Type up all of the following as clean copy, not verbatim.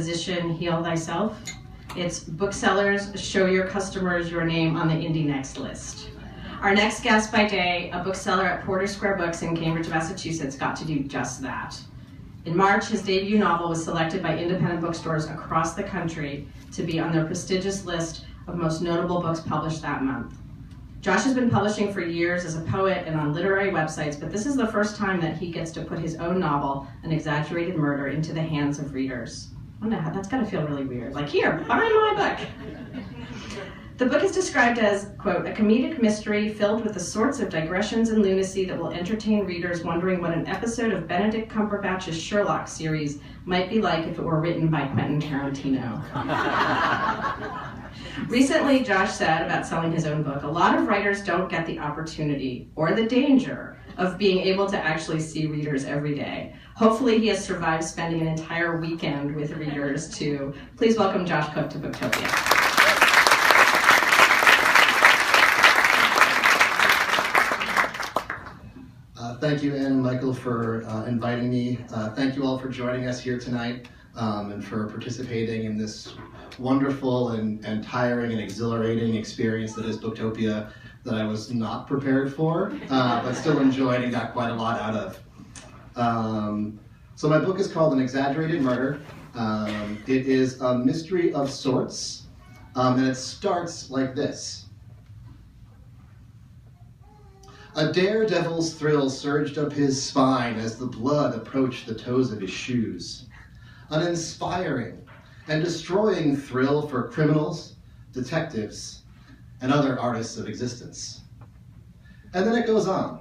Physician, Heal Thyself. It's booksellers, show your customers your name on the Indie Next list. Our next guest by day, a bookseller at Porter Square Books in Cambridge, Massachusetts, got to do just that. In March, his debut novel was selected by independent bookstores across the country to be on their prestigious list of most notable books published that month. Josh has been publishing for years as a poet and on literary websites, but this is the first time that he gets to put his own novel, An Exaggerated Murder, into the hands of readers. I don't know, that's gotta feel really weird. Like, here, buy my book. The book is described as, quote, a comedic mystery filled with the sorts of digressions and lunacy that will entertain readers wondering what an episode of Benedict Cumberbatch's Sherlock series might be like if it were written by Quentin Tarantino. Recently, Josh said about selling his own book, a lot of writers don't get the opportunity or the danger of being able to actually see readers every day. Hopefully he has survived spending an entire weekend with readers too. Please welcome Josh Cook to Booktopia. Thank you, Anne and Michael, for inviting me. Thank you all for joining us here tonight and for participating in this wonderful and tiring and exhilarating experience that is Booktopia that I was not prepared for, but still enjoyed and got quite a lot out of. So my book is called An Exaggerated Murder. It is a mystery of sorts, and it starts like this. A daredevil's thrill surged up his spine as the blood approached the toes of his shoes. An inspiring and destroying thrill for criminals, detectives, and other artists of existence. And then it goes on,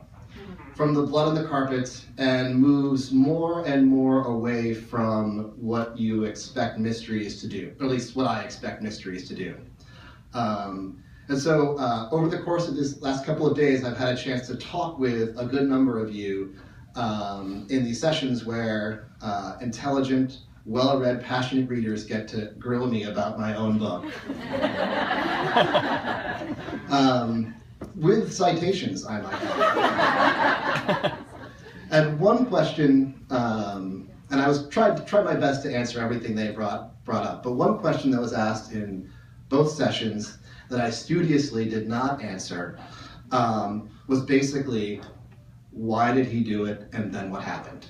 from the blood on the carpet, and moves more and more away from what you expect mysteries to do, or at least what I expect mysteries to do. And so over the course of this last couple of days, I've had a chance to talk with a good number of you in these sessions where intelligent, well-read, passionate readers get to grill me about my own book. With citations, I might add. And one question, and I was tried my best to answer everything they brought up, but one question that was asked in both sessions that I studiously did not answer was basically, why did he do it, and then what happened?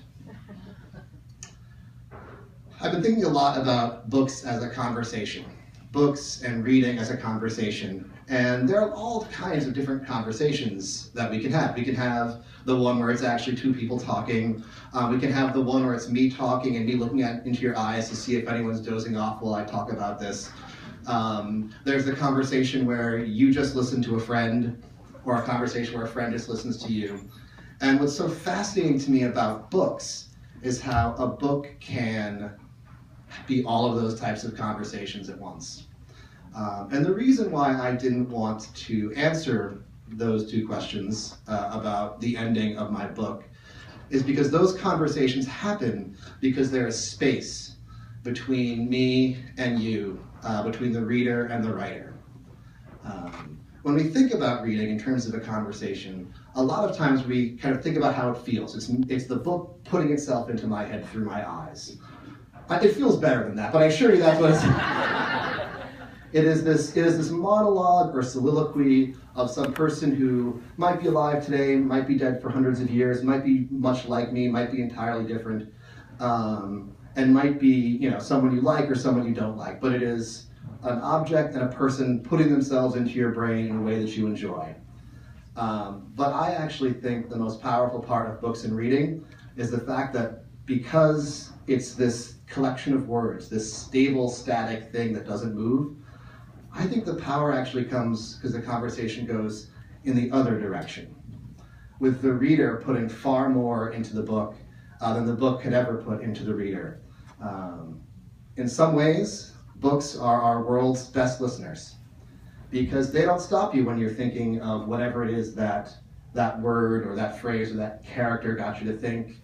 I've been thinking a lot about books as a conversation, books and reading as a conversation, and there are all kinds of different conversations that we can have. We can have the one where it's actually two people talking. We can have the one where it's me talking and me looking into your eyes to see if anyone's dozing off while I talk about this. There's the conversation where you just listen to a friend, or a conversation where a friend just listens to you. And what's so fascinating to me about books is how a book can be all of those types of conversations at once. And the reason why I didn't want to answer those two questions about the ending of my book is because those conversations happen because there is space between me and you, between the reader and the writer. When we think about reading in terms of a conversation, a lot of times we kind of think about how it feels. It's the book putting itself into my head through my eyes. It feels better than that, but I assure you that's what it is this monologue or soliloquy of some person who might be alive today, might be dead for hundreds of years, might be much like me, might be entirely different, and might be, someone you like or someone you don't like, but it is an object and a person putting themselves into your brain in a way that you enjoy. But I actually think the most powerful part of books and reading is the fact that because it's this collection of words, this stable, static thing that doesn't move, I think the power actually comes because the conversation goes in the other direction, with the reader putting far more into the book than the book could ever put into the reader. In some ways, books are our world's best listeners because they don't stop you when you're thinking of whatever it is that word or that phrase or that character got you to think.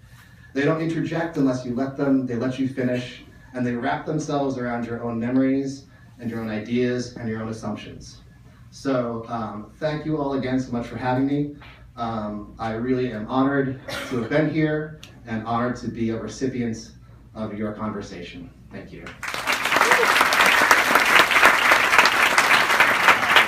They don't interject unless you let them. They let you finish, and they wrap themselves around your own memories and your own ideas and your own assumptions. So thank you all again so much for having me. I really am honored to have been here and honored to be a recipient of your conversation. Thank you.